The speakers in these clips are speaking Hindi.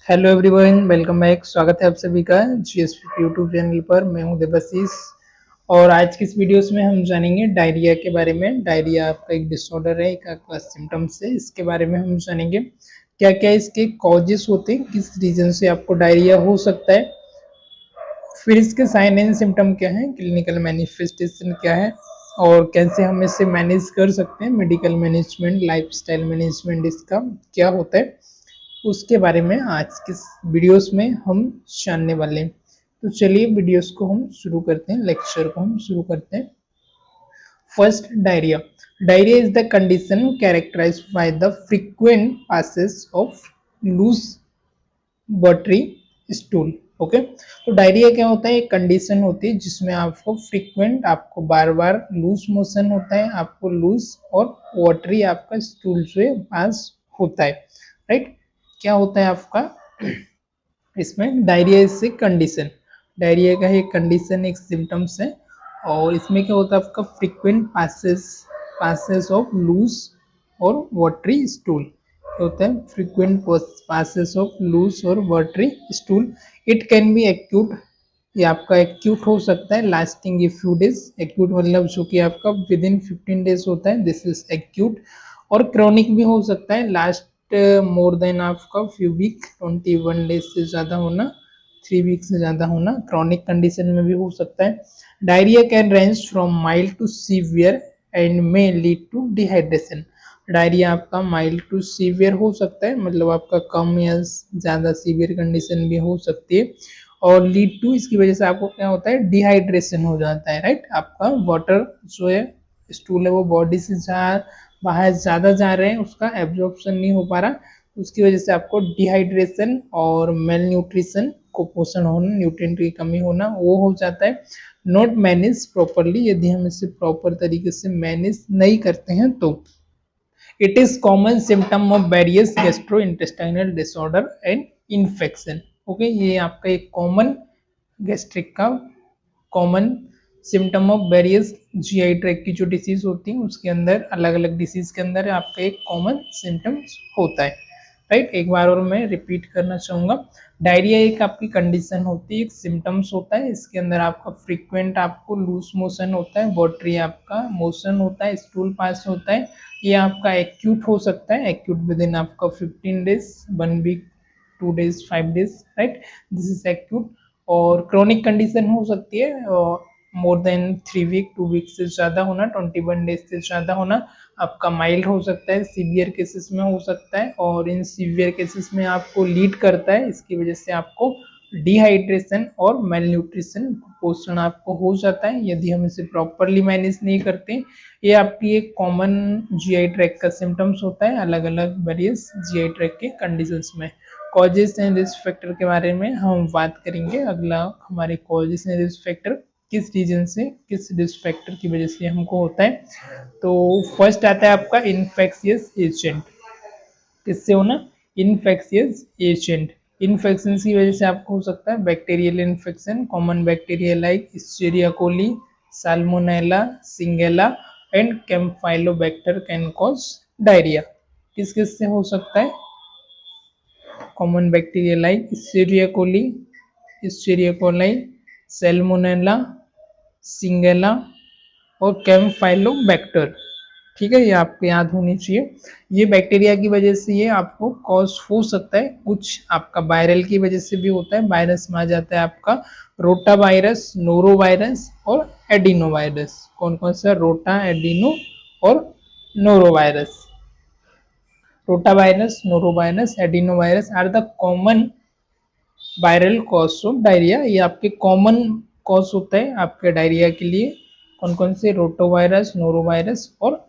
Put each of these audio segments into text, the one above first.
Hello everyone, welcome back. स्वागत है आप सभी का जीएसपी यूट्यूब चैनल पर। मैं हूं देवाशीष और आज की इस वीडियोस में हम जानेंगे डायरिया के बारे में। डायरिया आपका एक डिसऑर्डर है, एक आपका सिम्टम्स है। इसके बारे में हम जानेंगे क्या क्या इसके कॉजेस होते हैं, किस रीजन से आपको डायरिया हो सकता है, फिर इसके साइन एंड सिम्टम क्या है, क्लिनिकल मैनिफेस्टेशन क्या है और कैसे हम इसे मैनेज कर सकते हैं। मेडिकल मैनेजमेंट, लाइफस्टाइल मैनेजमेंट इसका क्या होता है, उसके बारे में आज के वीडियोस में हम जानने वाले हैं। तो चलिए वीडियोस को हम शुरू करते हैं, लेक्चर को हम शुरू करते हैं। First, diarrhoea. Diarrhoea is the condition characterised by the frequent passes of loose watery stool. Okay, तो डायरिया क्या होता है? एक कंडीशन होती है जिसमें आपको फ्रीक्वेंट, आपको बार बार लूज मोशन होता है, आपको लूज और वाटरी आपका स्टूल से पास होता है। राइट, क्या होता है आपका इसमें? डायरिया इससे कंडीशन, डायरिया का एक कंडीशन, एक सिम्टम्स है। और इसमें क्या होता है आपका? फ्रीक्वेंट पासेस ऑफ लूज और वाटरी स्टूल होता है। फ्रीक्वेंट पासेस ऑफ लूज और watery stool. It can be acute, ये आपका एक्यूट हो सकता है, lasting a few days. Acute मतलब जो कि आपका विद इन 15 डेज होता है, दिस इज एक्यूट। और क्रॉनिक भी हो सकता है, लास्ट मोर देन आपका फ्यू वीक, 21 डेज से ज़्यादा होना, 3 वीक से ज़्यादा होना, क्रॉनिक कंडीशन में भी हो सकता है। Diarrhoea can range from mild to severe and may lead to dehydration. Diarrhoea आपका माइल्ड टू सीवियर हो सकता है, मतलब आपका कम या ज़्यादा सीवियर कंडीशन भी हो सकती है। और लीड टू, इसकी वजह से आपको क्या होता है? डिहाइड्रेशन हो जाता है। राइट, आपका वाटर जो है, स्टूल है, वो बॉडी से बाहर ज़्यादा जा रहे हैं, उसका एब्जॉर्प्शन नहीं हो पा रहा, उसकी वजह से आपको डिहाइड्रेशन और मेल न्यूट्रिशन, कुपोषण होना, न्यूट्रिएंट की कमी होना, वो हो जाता है। नॉट मैनेज प्रॉपरली, यदि हम इसे प्रॉपर तरीके से मैनेज नहीं करते हैं तो। It is common symptom of various gastro intestinal disorder and infection. Okay, ये आपका एक कॉमन गैस्ट्रिक का common symptom of various GI tract की जो डिसीज होती है उसके अंदर, अलग अलग डिसीज के अंदर आपका एक कॉमन सिम्टम्स होता है। राइट, एक बार और मैं रिपीट करना चाहूंगा। डायरिया एक आपकी कंडीशन होती है, एक सिम्टम्स होता है। इसके अंदर आपका फ्रीक्वेंट आपको लूज मोशन होता है, वाटरी आपका मोशन होता है, स्टूल पास होता है। ये आपका एक्यूट हो सकता है, एक्यूट विद इन आपका 15 days, 1 week, 2 days, 5 days. Right, this is acute. और क्रॉनिक कंडीशन हो सकती है, मोर देन 3 वीक, 2 वीक से ज़्यादा होना, 21 डेज से ज़्यादा होना। आपका माइल्ड हो सकता है, सीवियर केसेस में हो सकता है, और इन सीवियर केसेस में आपको लीड करता है, इसकी वजह से आपको डिहाइड्रेशन और मेल न्यूट्रिशन, कुपोषण आपको हो जाता है यदि हम इसे प्रॉपरली मैनेज नहीं करते। ये आपकी एक कॉमन जीआई ट्रैक का सिम्टम्स होता है, अलग अलग वेरियस जीआई ट्रैक के कंडीशंस में। कॉजेस एंड रिस्क फैक्टर के बारे में हम बात करेंगे। अगला हमारे कॉजेस एंड रिस्क फैक्टर, किस रीजन से, किस रिस्क फैक्टर की वजह से हमको होता है। तो फर्स्ट आता है आपका इन्फेक्शियस एजेंट। किससे होना? Infectious agent. इन्फेक्शन की वजह से आपको हो सकता है bacterial infection, common bacteria like Escherichia coli, salmonella, shigella and campylobacter can cause diarrhoea. किस किस से हो सकता है? Common bacteria like Escherichia coli, Escherichia coli, salmonella, shigella और कैम्फाइलोबैक्टर। ठीक है, ये आपको याद होनी चाहिए। ये बैक्टीरिया की वजह से ये आपको कॉज हो सकता है। कुछ आपका वायरल की वजह से भी होता है, वायरस में आ जाता है आपका रोटा वायरस, नोरो वायरस और एडिनो वायरस। कौन कौन सा? रोटा, एडिनो और norovirus. Rotavirus, norovirus, adenovirus are the common viral cause of diarrhoea. ये आपके कॉमन कॉज होता है आपके डायरिया के लिए। कौन कौन से? रोटो वायरस, नोरो वायरस और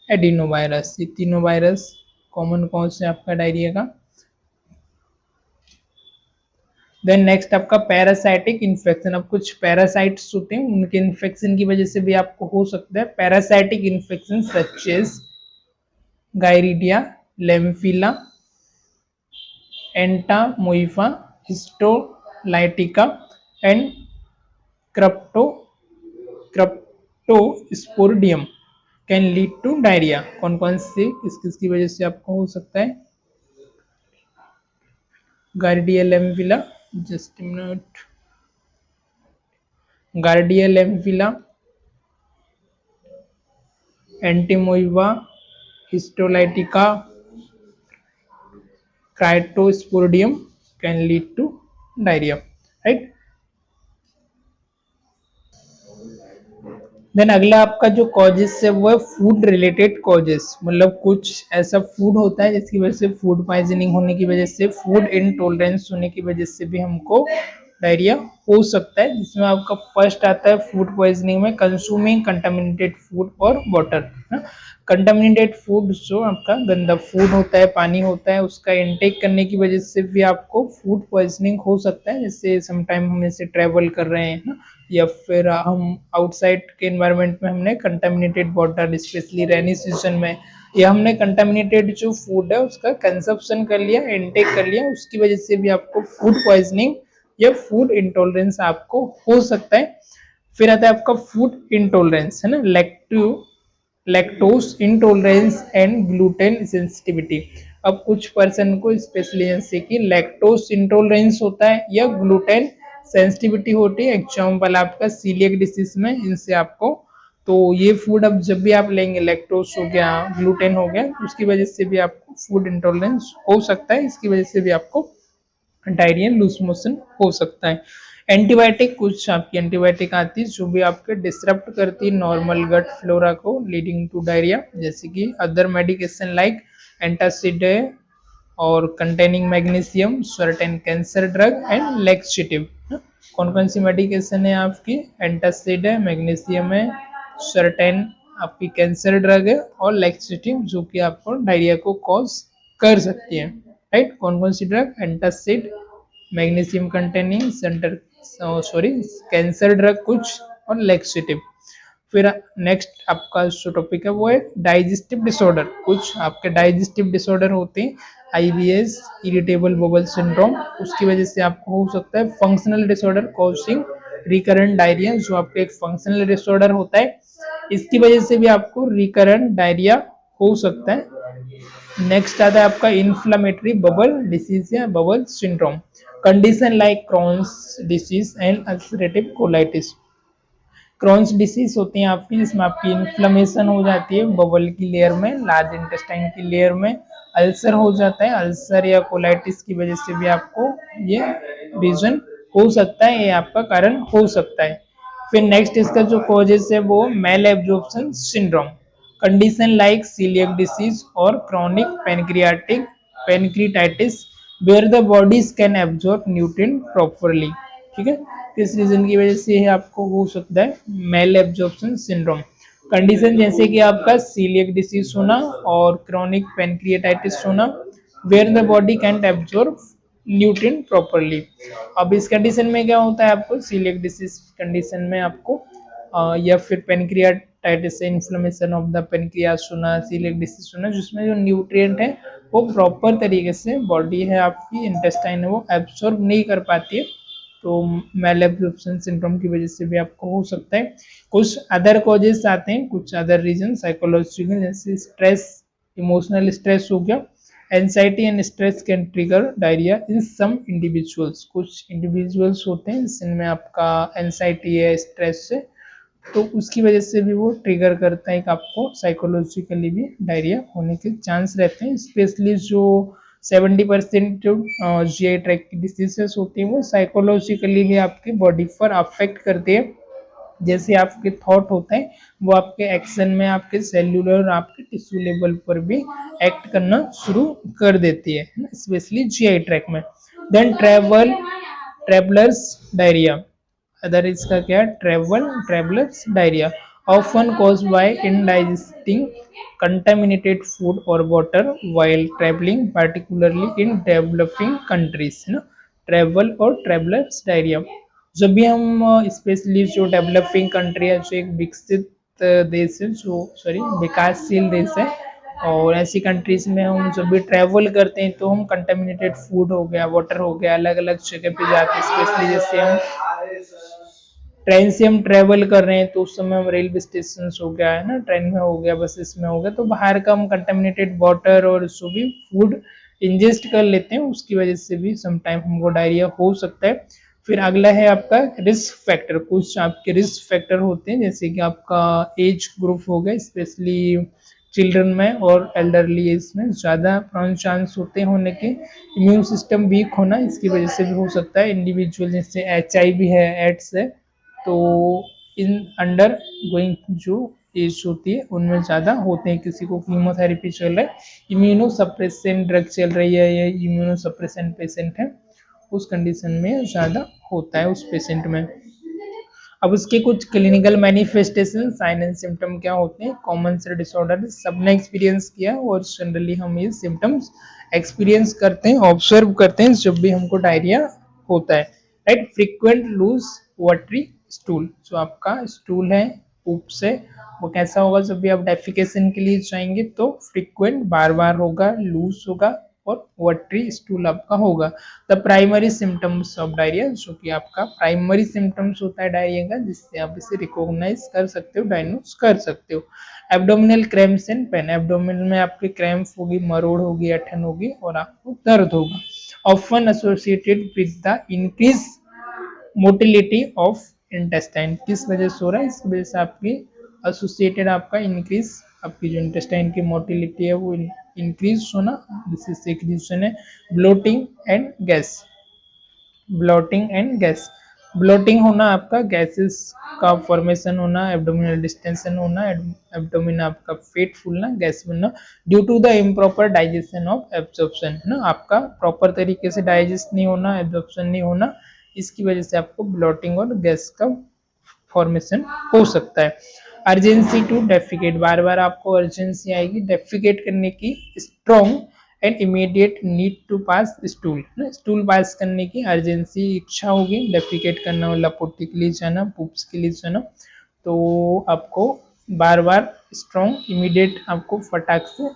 एडिनो वायरस, ये तीनों वायरस कॉमन कॉज है आपका डायरिया का। देन नेक्स्ट आपका पैरासाइटिक इन्फेक्शन। अब कुछ पैरासाइट्स होते हैं, उनके इन्फेक्शन की वजह से भी आपको हो सकता है parasitic infection, such as giardia, lamblia, entamoeba, histolytica and crypto cryptosporidium can lead to diarrhoea. कौन कौन से, किस किस की वजह से आपको हो सकता है? Giardia lamblia, just minute, giardia lamblia, entamoeba histolytica, cryptosporidium can lead to diarrhoea, right. Then अगला आपका जो कॉजेस है वो है फूड रिलेटेड कॉजेस, मतलब कुछ ऐसा फूड होता है जिसकी वजह से, फूड पॉइजनिंग होने की वजह से, फूड इंटॉलरेंस होने की वजह से भी हमको डायरिया हो सकता है, जिसमें आपका फर्स्ट आता है फूड पॉइजनिंग में कंज्यूमिंग कंटामिनेटेड फूड और वाटर। कंटामिनेटेड फूड जो आपका गंदा फूड होता है, पानी होता है, उसका इनटेक करने की वजह से भी आपको फूड पॉइजनिंग हो सकता है। जैसे समटाइम हम ऐसे ट्रेवल कर रहे हैं ना, या फिर हम आउटसाइड के एनवायरनमेंट में हमने contaminated water, specially rainy season में, या हमने कंटामिनेटेड जो फूड है उसका कंजप्शन कर लिया, इनटेक कर लिया, उसकी वजह से भी आपको फूड पॉइजनिंग या फूड इंटॉलरेंस आपको हो सकता है। फिर आता है आपका फूड इंटॉलरेंस, है ना, lactose intolerance and gluten sensitivity. अब कुछ पर्सन को स्पेशली जैसे कि लैक्टोज इंटॉलरेंस होता है या ग्लूटेन सेंसिटिविटी होती है, एग्जाम्पल आपका सीलियक डिसीज में, इनसे आपको, तो ये फूड अब जब भी आप लेंगे, लैक्टोज हो गया, ग्लूटेन हो गया, उसकी वजह से भी आपको फूड इंटॉलरेंस हो सकता है, इसकी वजह से भी आपको डायरिया, लूज मोशन हो सकता है। एंटीबायोटिक, कुछ आपकी एंटीबायोटिक आती है जो भी आपके डिसरप्ट करती है नॉर्मल गट फ्लोरा को, लीडिंग टू डायरिया, जैसे कि अदर मेडिकेशन लाइक एंटासिड और containing magnesium, certain cancer drug and laxative. कौन कौन सी मेडिकेशन है आपकी, एंटासिड है, मैग्नीशियम है, सर्टेन आपकी कैंसर ड्रग है, और लैक्सेटिव जो कि आपको डायरिया को कॉज कर सकती है, राइट। कौन कौन सी drug, antacid, magnesium containing centre, sorry cancer drug कुछ, और लैक्सेटिव। फिर नेक्स्ट आपका जो टॉपिक है वो है डाइजेस्टिव डिसऑर्डर, कुछ आपके डाइजेस्टिव डिसऑर्डर होते हैं, आईबीएस, इरिटेबल बबल सिंड्रोम, उसकी वजह से आपको हो सकता है functional disorder causing recurrent diarrhoea, जो आपका एक फंक्शनल डिसऑर्डर होता है, इसकी वजह से भी आपको रिकरेंट डायरिया हो सकता है। नेक्स्ट आता है आपका इन्फ्लामेटरी बबल डिसीज या bowel syndrome, condition like Crohn's disease and ulcerative colitis. Crohn's disease होती है आपकी, जिसमें आपकी इन्फ्लेमेशन हो जाती है बबल की लेयर में, लार्ज इंटेस्टाइन की लेयर में, अल्सर हो जाता है, अल्सर या कोलाइटिस की वजह से भी आपको ये रीजन हो सकता है, ये आपका कारण हो सकता है। फिर नेक्स्ट इसका जो कॉजेस है वो malabsorption syndrome, condition like coeliac disease और chronic pancreatitis where the body's can absorb nutrient properly, ठीक है। किस रीजन की वजह से आपको हो सकता है मेल एब्जॉर्प्शन सिंड्रोम, कंडीशन जैसे कि आपका सीलियक डिसीज होना और क्रॉनिक पेनक्रियाटाइटिस होना, where the body can't absorb nutrient properly. अब इस कंडीशन में क्या होता है, आपको सीलियक डिसीज कंडीशन में आपको या फिर पेनक्रियाटाइटिस से इन्फ्लेमेशन ऑफ द पेनक्रियास होना, सीलियक डिसीज होना, जिसमें जो न्यूट्रिएंट है वो प्रॉपर तरीके से बॉडी है आपकी, इंटेस्टाइन है वो एब्सॉर्ब नहीं कर पाती है, तो मेल एब्जॉर्प्शन सिंड्रोम की वजह से भी आपको हो सकता है। कुछ अदर कॉजेस आते हैं, कुछ अदर रीजन साइकोलॉजिकल, जैसे स्ट्रेस, इमोशनल स्ट्रेस हो गया, anxiety and stress can trigger diarrhoea in some individuals, कुछ इंडिविजुअल्स होते हैं जिनमें आपका एंजाइटी है, स्ट्रेस है, तो उसकी वजह से भी वो ट्रिगर करता है कि आपको साइकोलॉजिकली भी डायरिया होने के चांस रहते हैं, स्पेशली जो 70% जो जीआई ट्रैक्ट की डिसीजेस होती है वो साइकोलॉजिकली भी आपकी बॉडी पर अफेक्ट करती है, जैसे आपके थॉट होते हैं वो आपके एक्शन में आपके सेल्यूलर और आपके टिश्यू लेवल पर भी एक्ट करना शुरू कर देती है, स्पेशली जीआई ट्रैक्ट में। देन ट्रेवलर्स डायरिया, अदर इसका क्या है, traveller's diarrhoea often cause by indigesting contaminated food or water while traveling, particularly in developing countries, है ना, ट्रेवल और ट्रेवलर्स डायरिया। जब भी हम स्पेशली जो डेवलपिंग कंट्री है, जो एक विकसित देश है, जो सॉरी विकासशील देश है, और ऐसी कंट्रीज में हम जब भी ट्रैवल करते हैं तो हम कंटेमिनेटेड फूड हो गया, वाटर हो गया, अलग अलग जगह पे जाते हैं, स्पेशली जैसे हम ट्रेन से हम ट्रेवल कर रहे हैं तो उस समय हम रेलवे स्टेशन हो गया, है ना, ट्रेन में हो गया, बसेस में हो गया, तो बाहर का हम कंटेमिनेटेड वाटर और जो भी फूड इंजेस्ट कर लेते हैं उसकी वजह से भी समटाइम हमको डायरिया हो सकता है। फिर अगला है आपका रिस्क फैक्टर। कुछ आपके रिस्क फैक्टर होते हैं जैसे कि आपका एज ग्रुप हो गया, स्पेशली चिल्ड्रन में और एल्डरली एज में ज़्यादा चांस होते हैं होने के। इम्यून सिस्टम वीक होना इसकी वजह से भी हो सकता है। इंडिविजुअल जैसे HIV है, एड्स है, तो इन अंडर गोइंग जो एज होती है उनमें ज़्यादा होते हैं। किसी को कीमोथेरेपी चल रहा है, इम्यूनो सप्रेसेंट ड्रग चल रही है या इम्यूनो सप्रेसेंट पेशेंट है, उस कंडीशन में ज़्यादा होता है उस पेशेंट में। अब उसके कुछ clinical manifestation sign and symptom क्या होते हैं, कॉमन से डिसऑर्डर सबने एक्सपीरियंस किया और जनरली हम ये सिम्टम्स एक्सपीरियंस करते हैं, ऑब्जर्व करते हैं जब भी हमको डायरिया होता है। Right, frequent loose watery stool, जो आपका स्टूल है पूप से, वो कैसा होगा जब भी आप डेफिकेशन के लिए जाएंगे तो फ्रीक्वेंट बार बार होगा, लूज होगा और वाटरी स्टूल आपका होगा। The primary symptoms of diarrhoea, जो कि आपका प्राइमरी सिम्टम्स होता है डायरिया का, जिससे आप इसे रिकॉग्नाइज कर सकते हो, डायग्नोस कर सकते हो। Abdominal cramps and pain, abdominal में आपके क्रैम्प होगी, मरोड़ होगी, ऐंठन होगी और आपको दर्द होगा। Often associated with the increase motility of intestine, किस वजह से हो रहा है, इस वजह से आपकी एसोसिएटेड आपका इंक्रीज, आपकी जो इंटेस्टाइन की मोटिलिटी है वो इंक्रीज होना, दिस इज एक रीजन है। Bloating and gas, bloating and gas, bloating होना आपका गैसेस का फॉर्मेशन होना, एब्डोमिनल डिस्टेंशन होना, एब्डोमिन आपका पेट फूलना, गैस बनना due to the improper digestion of absorption, है ना, आपका प्रॉपर तरीके से डाइजेस्ट नहीं होना, एब्जॉर्प्शन नहीं होना, इसकी वजह से आपको ब्लोटिंग और गैस का फॉर्मेशन हो सकता है। अर्जेंसी टू डेफिकेट, बार बार आपको अर्जेंसी आएगी डेफिकेट करने की। Strong and immediate need to pass stool, stool पास करने की अर्जेंसी, इच्छा होगी डेफिकेट करना, मतलब पोटी के लिए जाना, पुप्स के लिए जाना, तो आपको बार बार स्ट्रॉन्ग इमीडिएट आपको फटाक से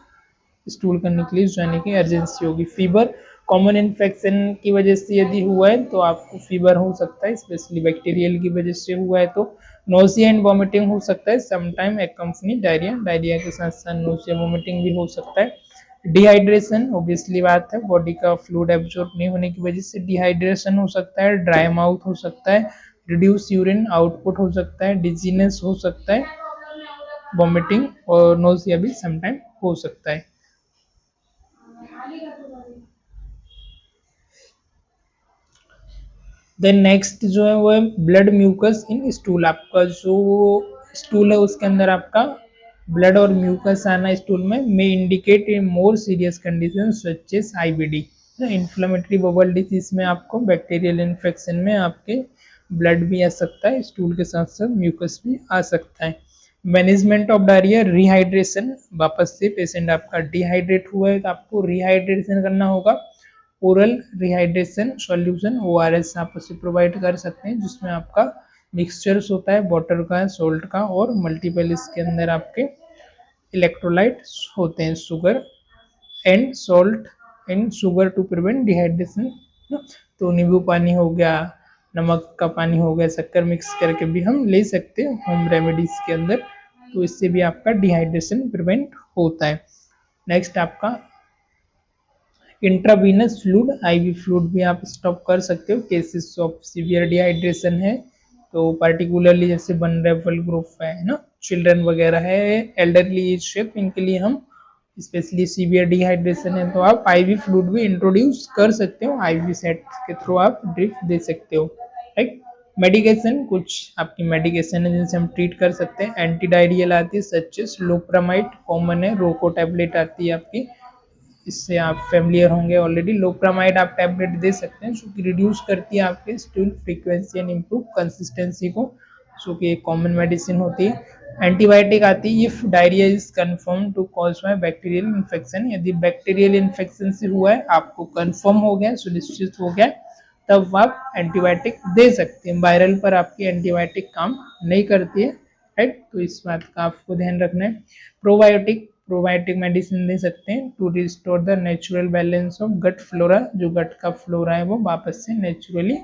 स्टूल करने के लिए जाने की अर्जेंसी होगी। फीवर, कॉमन इन्फेक्शन की वजह से यदि हुआ है तो आपको फीवर हो सकता है, स्पेशली बैक्टीरियल की वजह से हुआ है तो नोजिया एंड वॉमिटिंग हो सकता है, समटाइम एक्कम्पनी डायरिया, डायरिया के साथ साथ नोजिया वॉमिटिंग भी हो सकता है। डिहाइड्रेशन, ऑब्वियसली बात है, बॉडी का फ्लूइड एब्जॉर्ब नहीं होने की वजह से डिहाइड्रेशन हो सकता है, ड्राई माउथ हो सकता है, रिड्यूस यूरिन आउटपुट हो सकता है, डिजीनेस हो सकता है, वॉमिटिंग और नोजिया भी समटाइम हो सकता है। देन नेक्स्ट जो है वो है ब्लड म्यूकस इन स्टूल, आपका जो स्टूल है उसके अंदर आपका ब्लड और म्यूकस आना स्टूल में may indicate a more serious condition such as IBD, inflammatory bowel disease में आपको बैक्टीरियल इन्फेक्शन में आपके ब्लड भी आ सकता है, स्टूल के साथ साथ म्यूकस भी आ सकता है। मैनेजमेंट ऑफ डायरिया, रिहाइड्रेशन, वापस से पेशेंट आपका डिहाइड्रेट हुआ है तो आपको रिहाइड्रेशन करना होगा। ओरल रिहाइड्रेशन सॉल्यूशन ORS आप उसे प्रोवाइड कर सकते हैं, जिसमें आपका मिक्सचर्स होता है वाटर का, सॉल्ट का और मल्टीपल इसके अंदर आपके इलेक्ट्रोलाइट्स होते हैं, sugar and salt and sugar to prevent dehydration. तो नींबू पानी हो गया, नमक का पानी हो गया, शक्कर मिक्स करके भी हम ले सकते हैं होम रेमेडीज के अंदर, तो इससे भी आपका डिहाइड्रेशन प्रिवेंट होता है। नेक्स्ट आपका इंट्रावीनस फ्लूड, IV फ्लूड भी आप स्टॉप कर सकते हो केसेस ऑफ सीवियर डिहाइड्रेशन है तो, पर्टिकुलरली जैसे वनरेबल ग्रुप है ना, चिल्ड्रन वगैरह है, एल्डरली एज है, तो इनके लिए हम स्पेशली सीवियर डिहाइड्रेशन है तो आप IV फ्लूड भी इंट्रोड्यूस कर सकते हो, IV सेट के थ्रू आप ड्रिप दे सकते हो। राइट, मेडिकेशन, कुछ आपकी मेडिकेशन है जिनसे हम ट्रीट कर सकते हैं, एंटी डायरियल आती है सच एज लोप्रामाइड, कॉमन है, रोको टैबलेट आती है आपकी, इससे आप फेमिलियर होंगे ऑलरेडी। लोप्रामाइड आप टैबलेट दे सकते हैं जो कि रिड्यूस करती है आपके stool frequency and improve consistency को, जो कि एक कॉमन मेडिसिन होती है। एंटीबायोटिक आती है if diarrhoea is confirm to cause by bacterial infection, यदि बैक्टीरियल इन्फेक्शन से हुआ है, आपको कंफर्म हो गया, सुनिश्चित हो गया, तब आप एंटीबायोटिक दे सकते हैं। वायरल पर आपकी एंटीबायोटिक काम नहीं करती है। राइट, तो इस बात का आपको ध्यान रखना है। प्रोबायोटिक, प्रोबायोटिक मेडिसिन दे सकते हैं to restore the natural balance of gut flora, जो गट का फ्लोरा है वो वापस से नेचुरली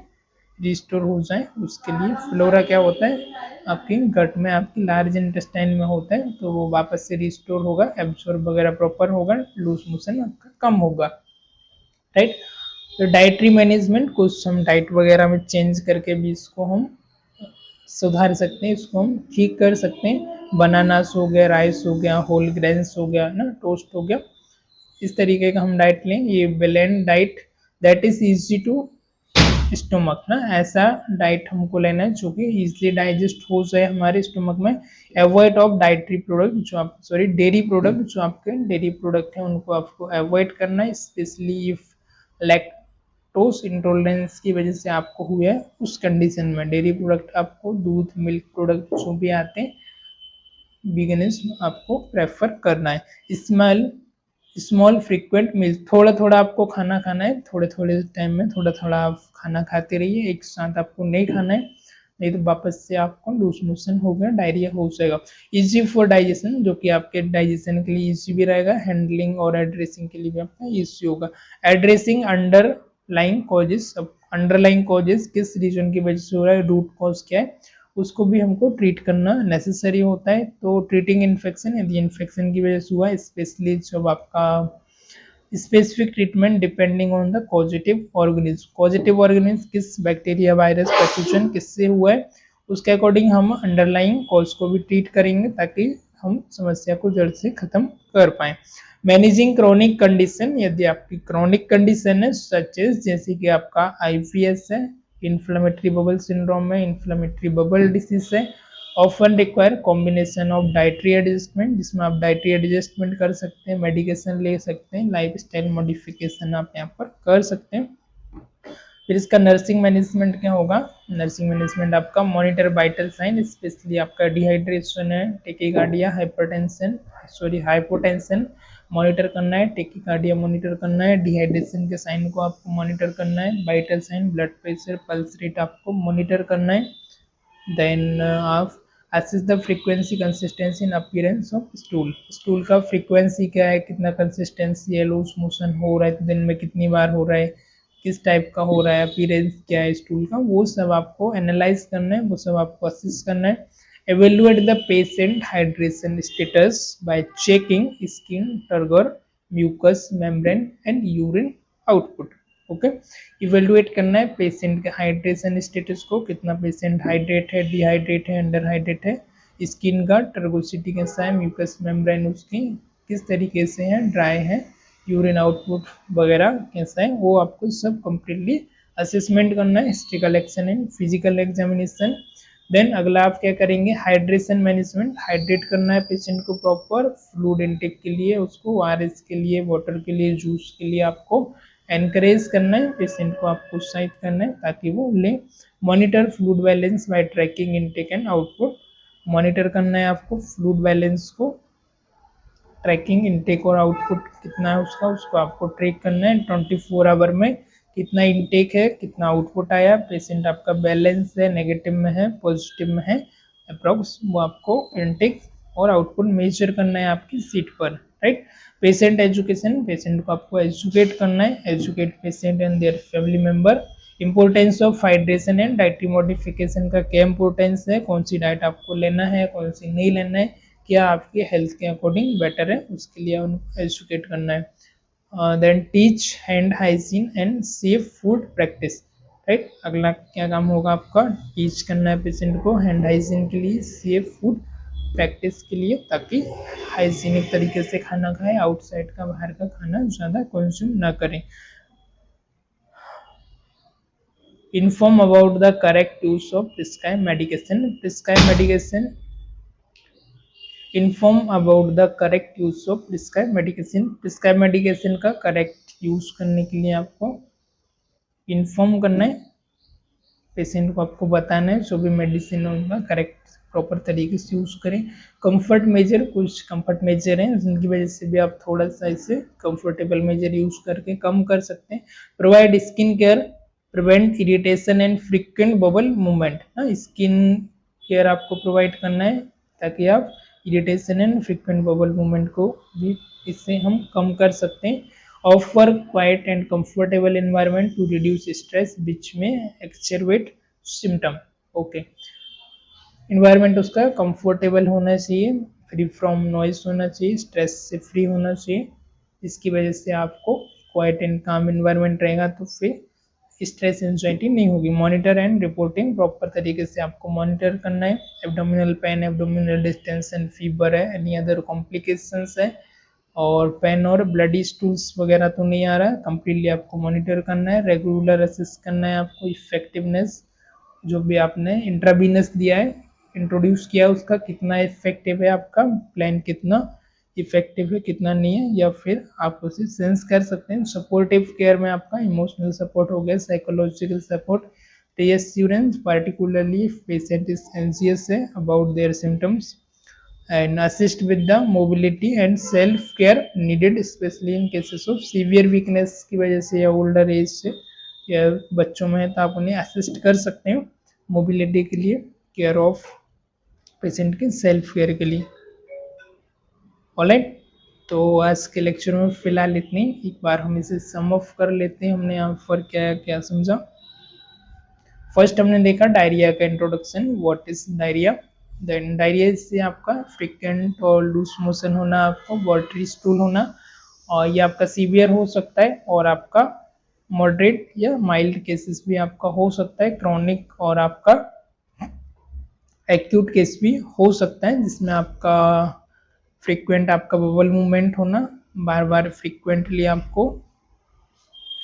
रिस्टोर हो जाए, उसके लिए फ्लोरा क्या होता है आपकी गट में, आपकी लार्ज इंटेस्टाइन में होता है, तो वो वापस से रिस्टोर होगा, एब्जॉर्ब वगैरह प्रॉपर होगा, लूज मोशन आपका कम होगा। राइट। तो डाइटरी मैनेजमेंट, कुछ हम डाइट वगैरह में चेंज करके भी इसको हम सुधार सकते हैं, इसको हम ठीक कर सकते हैं। बनानास हो गया, राइस हो गया, होल ग्रेन्स हो गया ना, टोस्ट हो गया, इस तरीके का हम डाइट लें। ये bland diet that is easy to stomach ना, ऐसा डाइट हमको लेना है जो कि इजीली डाइजेस्ट हो जाए हमारे स्टोमक में। अवॉइड ऑफ डाइटरी प्रोडक्ट, जो आप सॉरी डेयरी प्रोडक्ट, जो आपके डेयरी प्रोडक्ट हैं उनको आपको अवॉइड करना है, स्पेशली इफ लैक्टोज इंटॉलरेंस की वजह से आपको हुआ है उस कंडीशन में। डेयरी प्रोडक्ट आपको दूध, मिल्क प्रोडक्ट जो भी आते हैं वीगनिज्म आपको प्रेफर करना है। स्मॉल फ्रीक्वेंट मील, थोड़ा थोड़ा आपको खाना खाना है, थोड़े थोड़े टाइम में थोड़ा थोड़ा आप खाना खाते रहिए, एक साथ आपको नहीं खाना है, नहीं तो वापस से आपको लूज मोशन हो गया, डायरिया हो जाएगा। इजी फॉर डाइजेशन, जो कि आपके डाइजेशन के लिए इजी भी रहेगा, हैंडलिंग और एड्रेसिंग के लिए भी आपका इजी होगा। एड्रेसिंग अंडरलाइंग कॉजेस, अब अंडरलाइंग कॉजेस किस रीजन की वजह से हो रहा है, रूट कॉज क्या है, उसको भी हमको ट्रीट करना नेसेसरी होता है। तो ट्रीटिंग इन्फेक्शन, यदि इन्फेक्शन की वजह से हुआ, स्पेशली जब आपका specific treatment depending on the positive organism, positive organism किस बैक्टीरिया, वायरस, पैथोजन किससे हुआ है, उसके अकॉर्डिंग हम अंडरलाइंग कॉज को भी ट्रीट करेंगे ताकि हम समस्या को जड़ से खत्म कर पाए। मैनेजिंग क्रोनिक कंडीशन, यदि आपकी क्रोनिक कंडीशन है सच एज, जैसे कि आपका आईबीएस है, इन्फ्लेमेटरी बबल सिंड्रोम है, इन्फ्लेमेटरी बबल डिसीज है, often require combination of dietary adjustment, जिसमें आप डाइटरी एडजस्टमेंट कर सकते हैं, मेडिकेशन ले सकते हैं, लाइफ स्टाइल मॉडिफिकेशन आप यहाँ पर कर सकते हैं। फिर इसका नर्सिंग मैनेजमेंट क्या होगा, नर्सिंग मैनेजमेंट आपका मॉनिटर वाइटल साइन, स्पेशली आपका डिहाइड्रेशन है, टेकिकार्डिया, हाइपोटेंशन मॉनिटर करना है, टेकिकार्डिया मॉनिटर करना है, डिहाइड्रेशन के साइन को आपको मॉनिटर करना है, vital sign, blood pressure, pulse rate आपको मॉनिटर करना है। देन आप assess the frequency, consistency and appearance of stool, stool का फ्रीक्वेंसी क्या है, कितना कंसिस्टेंसी है, लूज मोशन हो रहा है तो दिन में कितनी बार हो रहा है, किस टाइप का हो रहा है, अपीयरेंस क्या है स्टूल का, वो सब आपको एनालाइज करना है, वो सब आपको असिस्ट करना है। Evaluate the patient hydration status by checking skin turgor, mucous membrane and urine output. Okay, evaluate करना है पेशेंट के हाइड्रेशन स्टेटस को, कितना पेशेंट हाइड्रेट है, डिहाइड्रेट है, अंडर हाइड्रेट है, स्किन का टर्गोसिटी कैसा है, म्यूकस मेम्ब्रेन उसकी किस तरीके से है, ड्राई है, यूरिन आउटपुट वगैरह कैसा है, वो आपको सब कंप्लीटली असेसमेंट करना है, history collection and physical examination. Then अगला आप क्या करेंगे, हाइड्रेशन मैनेजमेंट, हाइड्रेट करना है पेशेंट को प्रॉपर, फ्लूइड इनटेक के लिए उसको, आरएस के लिए, वाटर के लिए, जूस के लिए आपको एनकरेज करना है, पेशेंट को आपको उत्साहित करना है ताकि वो ले। Monitor fluid balance by tracking intake and output, monitor करना है आपको फ्लूइड बैलेंस को, ट्रैकिंग इनटेक और आउटपुट कितना है उसका, उसको आपको ट्रैक करना है। 24 आवर में कितना इनटेक है, कितना आउटपुट आया, पेशेंट आपका बैलेंस है, नेगेटिव में है, पॉजिटिव में है, अप्रॉक्स, वो आपको इनटेक और आउटपुट मेजर करना है आपकी सीट पर, राइट। पेशेंट एजुकेशन, पेशेंट को आपको एजुकेट करना है, educate patient and their family member. Importance of hydration and dietary modification का क्या इंपोर्टेंस है, कौन सी डाइट आपको लेना है, कौन सी नहीं लेना है, क्या आपके हेल्थ के अकॉर्डिंग बेटर है, उसके लिए उनको एजुकेट करना है। Then teach hand hygiene and safe food practice, right. अगला क्या काम होगा आपका, टीच करना है पेशेंट को हैंड हाइजीन के लिए, सेफ फूड प्रैक्टिस के लिए, ताकि हाइजीनिक तरीके से खाना खाए, आउटसाइड का, बाहर का खाना ज़्यादा कंज्यूम ना करें। Inform about the correct use of prescribe medication, prescribe medication, inform about the correct use of prescribe medication, prescribe medication का करेक्ट यूज करने के लिए आपको इन्फॉर्म करना है, पेशेंट को आपको बताना है जो भी मेडिसिन है उनका करेक्ट प्रॉपर तरीके से यूज करें। कंफर्ट मेजर, कुछ कंफर्ट मेजर हैं जिनकी वजह से भी आप थोड़ा सा इसे कंफर्टेबल मेजर यूज करके कम कर सकते हैं। Provide skin care, prevent irritation and frequent bowel movement, skin care आपको प्रोवाइड करना है ताकि आप irritation and frequent bowel movement को भी इससे हम कम कर सकते हैं। Offer quiet and comfortable environment to reduce stress which में एक्सचरवेट सिम्टम। ओके, इन्वायरमेंट उसका कंफर्टेबल होना चाहिए, फ्री फ्रॉम नॉइस होना चाहिए, स्ट्रेस से फ्री होना चाहिए, इसकी वजह से आपको क्वाइट एंड काम इन्वायरमेंट रहेगा तो फिर स्ट्रेस एंजाइटी नहीं होगी। मॉनिटर एंड रिपोर्टिंग, प्रॉपर तरीके से आपको मॉनिटर करना है। Abdominal pain, abdominal distension, fever है, एनी अदर कॉम्प्लिकेशंस है और पेन और ब्लडी स्टूल्स वगैरह तो नहीं आ रहा है, कंप्लीटली आपको मॉनिटर करना है। रेगुलर असेस करना है आपको इफेक्टिवनेस, जो भी आपने इंट्रावीनस दिया है, इंट्रोड्यूस किया उसका कितना इफेक्टिव है, आपका प्लान कितना इफेक्टिव है कितना नहीं है, या फिर आप उसे सेंस कर सकते हैं। सपोर्टिव केयर में आपका इमोशनल सपोर्ट हो गया, psychological support, reassurance particularly if patient is anxious है about their symptoms and assist with the mobility and self care needed especially in cases of severe weakness की वजह से या ओल्डर एज से या बच्चों में है तो आप उन्हें असिस्ट कर सकते हैं मोबिलिटी के लिए, केयर ऑफ पेशेंट के सेल्फ केयर के लिए। ऑलराइट, तो आज के लेक्चर में फिलहाल इतनी, एक बार हम इसे सम ऑफ कर लेते हैं। हमने यहाँ पर क्या क्या समझा। फर्स्ट हमने देखा डायरिया का introduction, what is diarrhoea. Then diarrhoea से आपका फ्रिक्वेंट और लूज मोशन होना, आपको वाटरी स्टूल होना, और ये आपका सीवियर हो सकता है और आपका मॉडरेट या माइल्ड केसेस भी आपका हो सकता है, क्रॉनिक और आपका एक्यूट केस भी हो सकता है, जिसमें आपका फ्रीक्वेंट आपका बबल मूवमेंट होना, बार बार फ्रीक्वेंटली आपको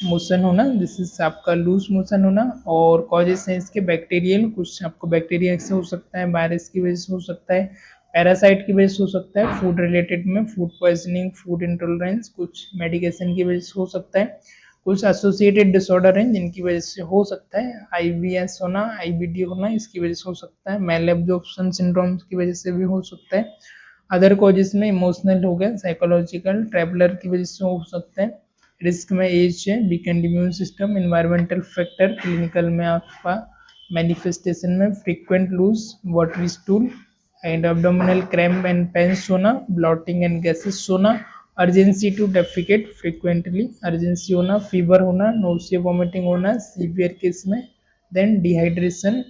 मोशन होना, दिस इज आपका लूज मोशन होना। और कॉजेस हैं इसके बैक्टीरियल, कुछ आपको बैक्टीरिया से हो सकता है, वायरस की वजह से हो सकता है, पैरासाइट की वजह से हो सकता है, फूड रिलेटेड में फूड पॉइजनिंग, फूड इंटॉलरेंस, कुछ मेडिकेशन की वजह से हो सकता है, कुछ एसोसिएटेड डिसऑर्डर हैं जिनकी वजह से हो सकता है, आईबीएस होना, आईबीडी होना, इसकी वजह से हो सकता है, मेल एब्जॉर्प्शन सिंड्रोम की वजह से भी हो सकता है। अदर कॉजेस में इमोशनल हो गया, साइकोलॉजिकल, ट्रैवलर की वजह से हो सकता है। रिस्क में एज है, weakened immune system, environmental factor, clinical में आपका मैनिफेस्टेशन में frequent loose watery stool and abdominal cramp and pains होना, ब्लॉटिंग एंड गैसेस होना, urgency to defecate frequently, urgency होना, फीवर होना, नोसिया वॉमिटिंग होना सीवियर केस में, देन डिहाइड्रेशन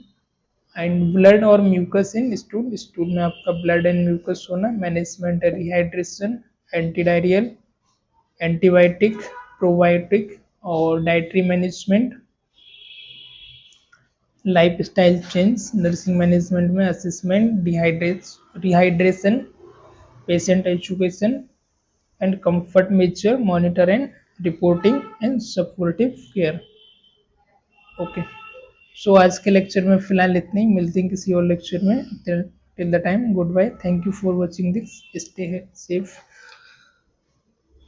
एंड ब्लड और म्यूकस इन स्टूल, स्टूल में आपका ब्लड एंड म्यूकस होना, management rehydration, antidiarrhoeal, antibiotic, probiotic और dietary management, lifestyle change, nursing management में assessment, dehydration, patient education and comfort measure, monitor and reporting and supportive care. Okay, so आज के लेक्चर में फिलहाल इतने ही, मिलते हैं किसी और लेक्चर में। Till the time, goodbye, thank you for watching this, stay safe.